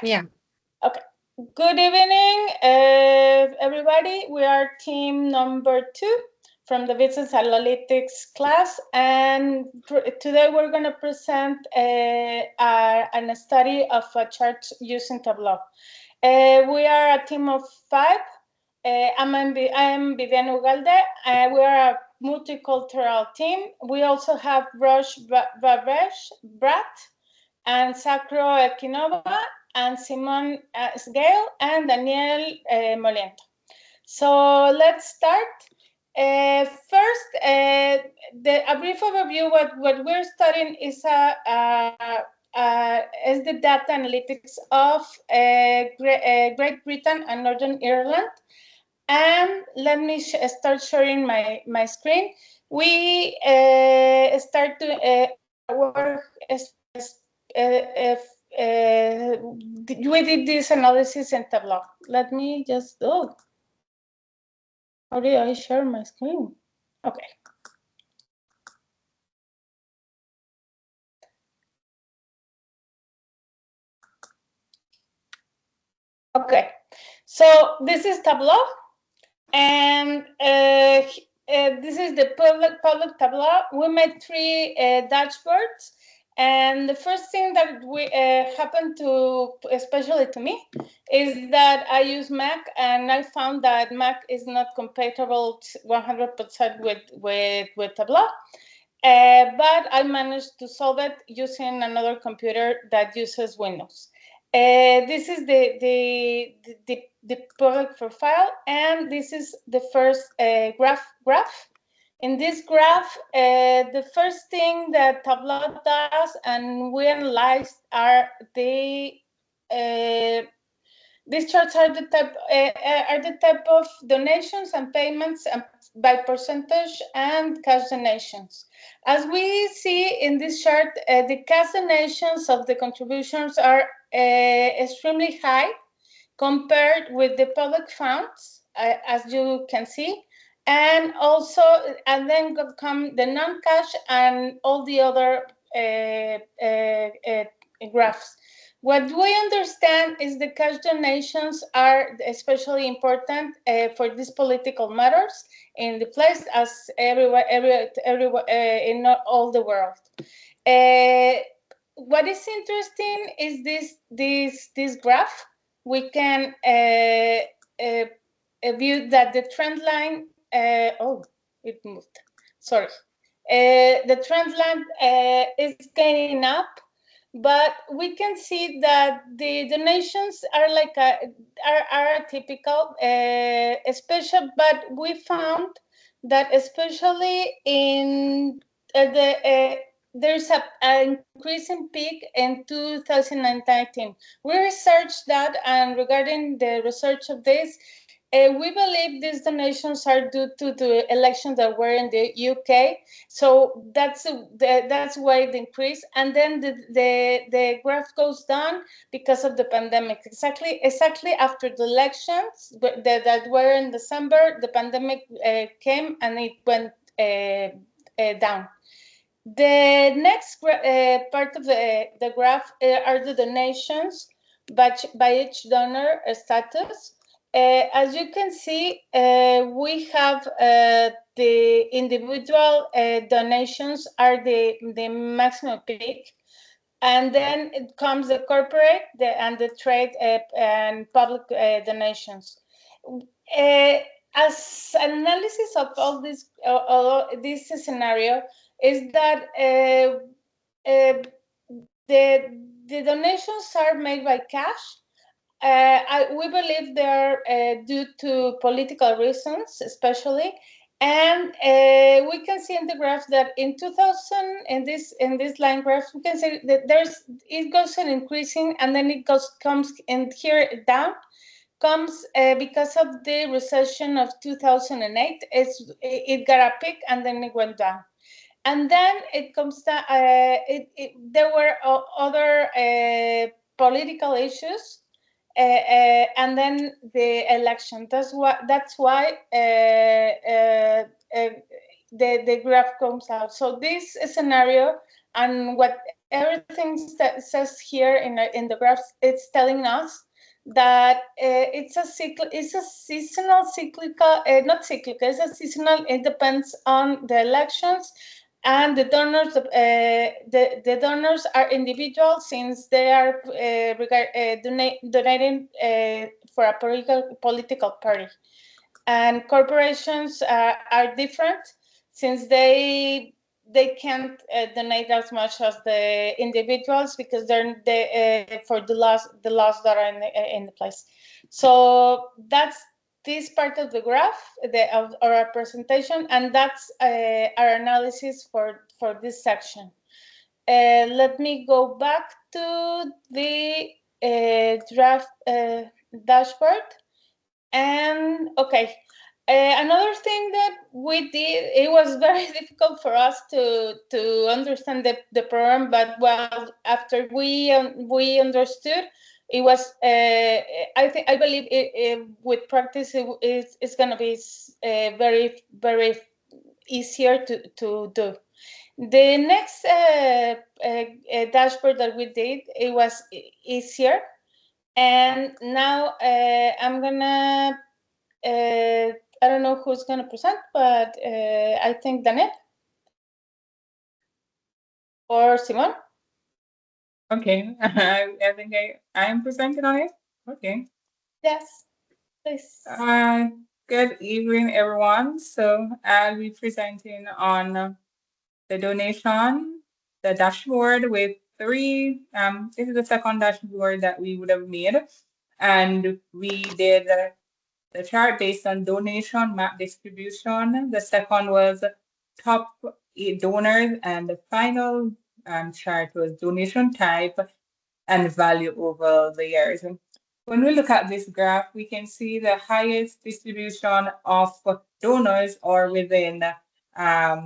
Yeah. Okay. Good evening, everybody. We are team number 2 from the business analytics class, and today we're going to present a study of a chart using Tableau. We are a team of 5. I'm Vivienne Buenfil. We are a multicultural team. We also have Rushit Bhatt and Zakhro Erkinova and Simon Gayle and Daniel Molliendo. So let's start. First, a brief overview. What we're studying is the data analytics of Great Britain and Northern Ireland. And let me start sharing my screen. We start to our work we did this analysis in Tableau. Let me just how do I share my screen? Okay. Okay. So this is Tableau, and this is the public Tableau. We made 3 dashboards. And the first thing that we happened to, especially to me, is that I use Mac, and I found that Mac is not compatible 100% with Tableau. But I managed to solve it using another computer that uses Windows. This is the product profile, and this is the first graph. In this graph, the first thing that Tableau does and we analyzed are these charts are the type of donations and payments by percentage and cash donations. As we see in this chart, the cash donations of the contributions are extremely high compared with the public funds, as you can see, and also, and then come the non-cash and all the other graphs. What we understand is the cash donations are especially important for these political matters in the place as everywhere in all the world. What is interesting is this graph. We can view that the trend line. It moved. Sorry. The trend line is gaining up, but we can see that the donations are like are typical, but we found that especially in there's an increasing peak in 2019. We researched that, and regarding the research of this, we believe these donations are due to the elections that were in the UK. So that's why it increased, and then the graph goes down because of the pandemic. Exactly after the elections that were in December, the pandemic came and it went down. The next part of the graph are the donations by each donor status. As you can see, we have the individual donations are the maximum peak, and then it comes the corporate and the trade and public donations. As an analysis of all this scenario is that the donations are made by cash. We believe they are due to political reasons, especially, and we can see in the graph that in 2000, in this line graph, we can see that it goes on increasing, and then it comes in here down. Comes because of the recession of 2008. It got a peak and then it went down. And then it comes down. There were other political issues, and then the election. That's why the graph comes out. So this scenario and what everything that says here in the graphs, it's telling us that it's a seasonal cyclical, not cyclical, it's a seasonal. It depends on the elections, and the donors. The donors are individuals, since they are donating for a political party, and corporations are different, since they can't donate as much as the individuals, because for the laws that are in the place. So that's this part of the graph of our presentation, and that's our analysis for this section. Let me go back to the draft dashboard. And okay, another thing that we did, it was very difficult for us to understand the program, but well, after we understood, it was I believe with practice it's going to be very easier to do. The next dashboard that we did, it was easier. And now I'm gonna, I don't know who's gonna present, but I think Danette or Simon. Okay, I think I am presenting on it. Okay. Yes, please. Good evening, everyone. So I'll be presenting on the donation, the dashboard with three. This is the second dashboard that we would have made, and we did the chart based on donation map distribution. The second was top 8 donors, and the final chart was donation type and value over the years. When we look at this graph, we can see the highest distribution of donors are within, I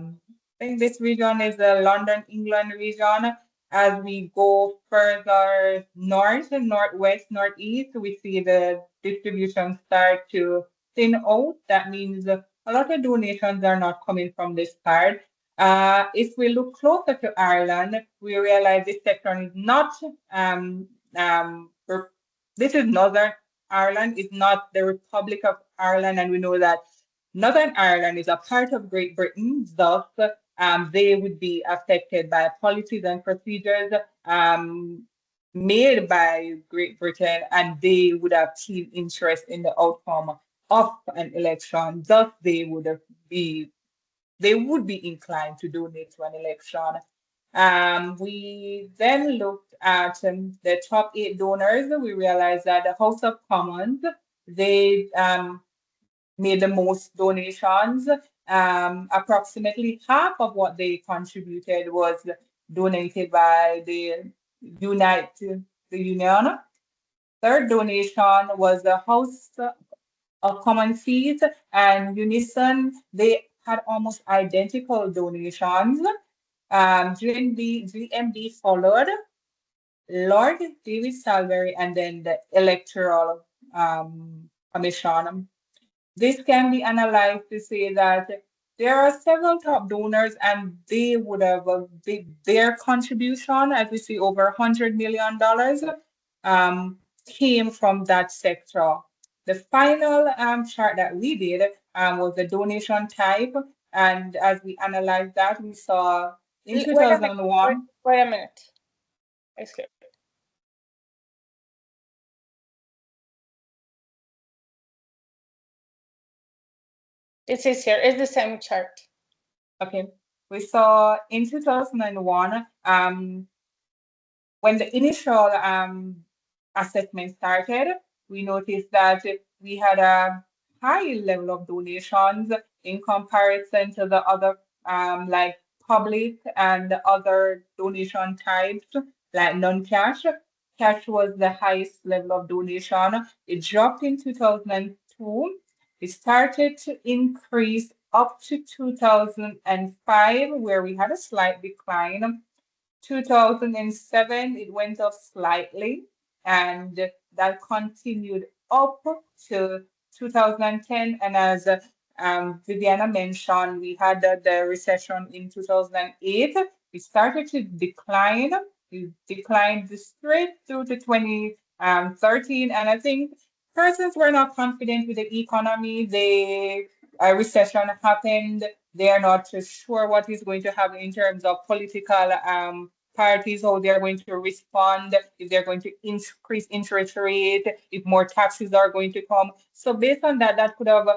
think this region is the London, England region. As we go further north, northwest, northeast, we see the distribution start to thin out. That means a lot of donations are not coming from this part. If we look closer to Ireland, we realize this section is not, this is Northern Ireland, it's not the Republic of Ireland, and we know that Northern Ireland is a part of Great Britain, thus they would be affected by policies and procedures made by Great Britain, and they would have keen interest in the outcome of an election. Thus, they would be inclined to donate to an election. We then looked at the top 8 donors. We realized that the House of Commons, they made the most donations. Approximately half of what they contributed was donated by the Union. Third donation was the House of Common Fees and Unison. They had almost identical donations. GMB followed, Lord David Salisbury, and then the Electoral Commission. This can be analyzed to say that there are several top donors, and they would have their contribution, as we see over $100 million, came from that sector. The final chart that we did was the donation type, and as we analyzed that, we saw in 2001. Wait a minute. Excuse. It's easier. It's the same chart. Okay. We saw in 2001, when the initial assessment started, we noticed that we had a high level of donations in comparison to the other, like public and other donation types, like non-cash. Cash was the highest level of donation. It dropped in 2002. It started to increase up to 2005, where we had a slight decline. 2007, it went up slightly, and that continued up to 2010. And as Viviana mentioned, we had the recession in 2008. It started to decline, it declined straight through to 2013. And I think persons were not confident with the economy. A recession happened. They are not too sure what is going to happen in terms of political parties, how they're going to respond, if they're going to increase interest rate, if more taxes are going to come. So based on that, that could have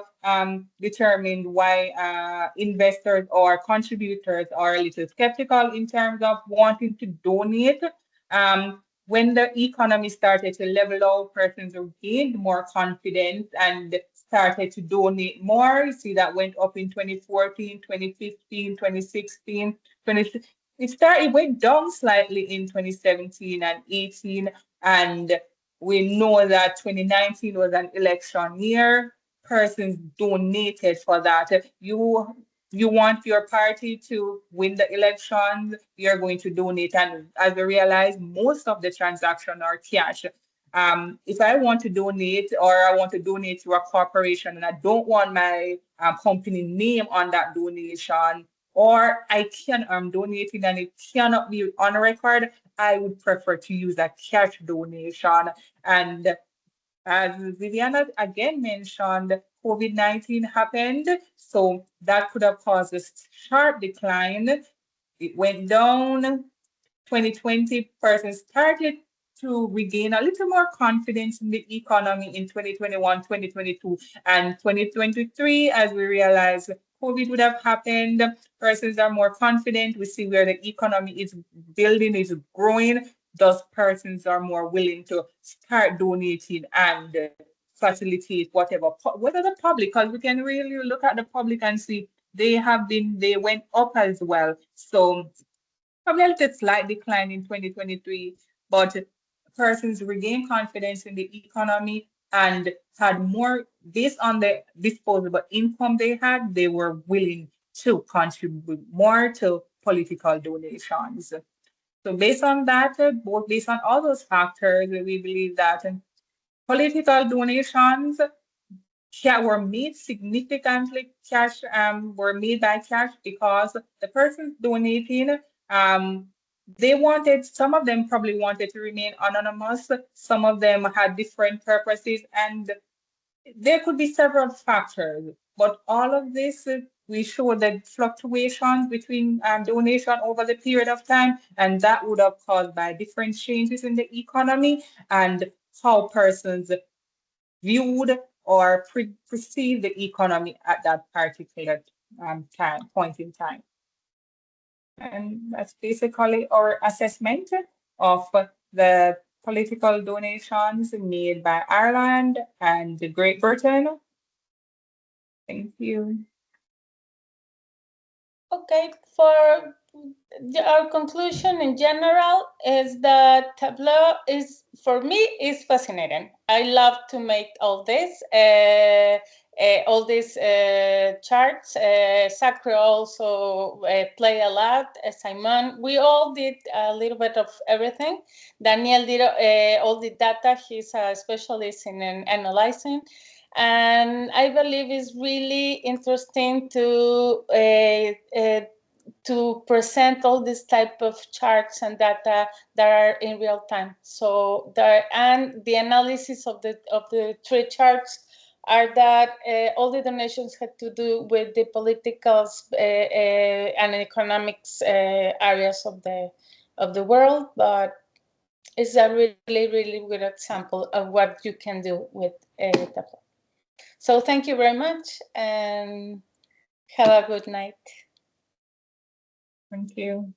determined why investors or contributors are a little skeptical in terms of wanting to donate. When the economy started to level out, persons gained more confidence and started to donate more. You see that went up in 2014, 2015, 2016, 20. It went down slightly in 2017 and 18, and we know that 2019 was an election year. Persons donated for that. You want your party to win the elections, you're going to donate. And as we realize, most of the transactions are cash. If I want to donate or I want to donate to a corporation and I don't want my company name on that donation, or I I'm donating and it cannot be on record, I would prefer to use a cash donation. And as Viviana again mentioned, COVID-19 happened, so that could have caused a sharp decline. It went down. 2020, persons started to regain a little more confidence in the economy in 2021, 2022, and 2023, as we realize COVID would have happened. Persons are more confident. We see where the economy is building, is growing. Thus, persons are more willing to start donating and facilitate whether the public, because we can really look at the public and see they went up as well. So probably a little slight decline in 2023, but persons regained confidence in the economy and had more, based on the disposable income they had, they were willing to contribute more to political donations. So based on that, both based on all those factors, we believe that political donations were made significantly cash were made by cash because the persons donating they wanted, some of them probably wanted to remain anonymous, some of them had different purposes, and there could be several factors, but all of this we show the fluctuations between donation over the period of time, and that would have caused by different changes in the economy and how persons viewed or perceive the economy at that particular point in time. And that's basically our assessment of the political donations made by Ireland and Great Britain. Thank you. Okay, for our conclusion in general is that Tableau is, for me, is fascinating. I love to make all these charts. Zakhro also play a lot. Simon, we all did a little bit of everything. Daniel did all the data. He's a specialist in analyzing. And I believe it's really interesting to present all this type of charts and data that are in real time. So and the analysis of the three charts are that all the donations had to do with the political and economics areas of the world, but it's a really, really good example of what you can do with Tableau. So thank you very much and have a good night. Thank you.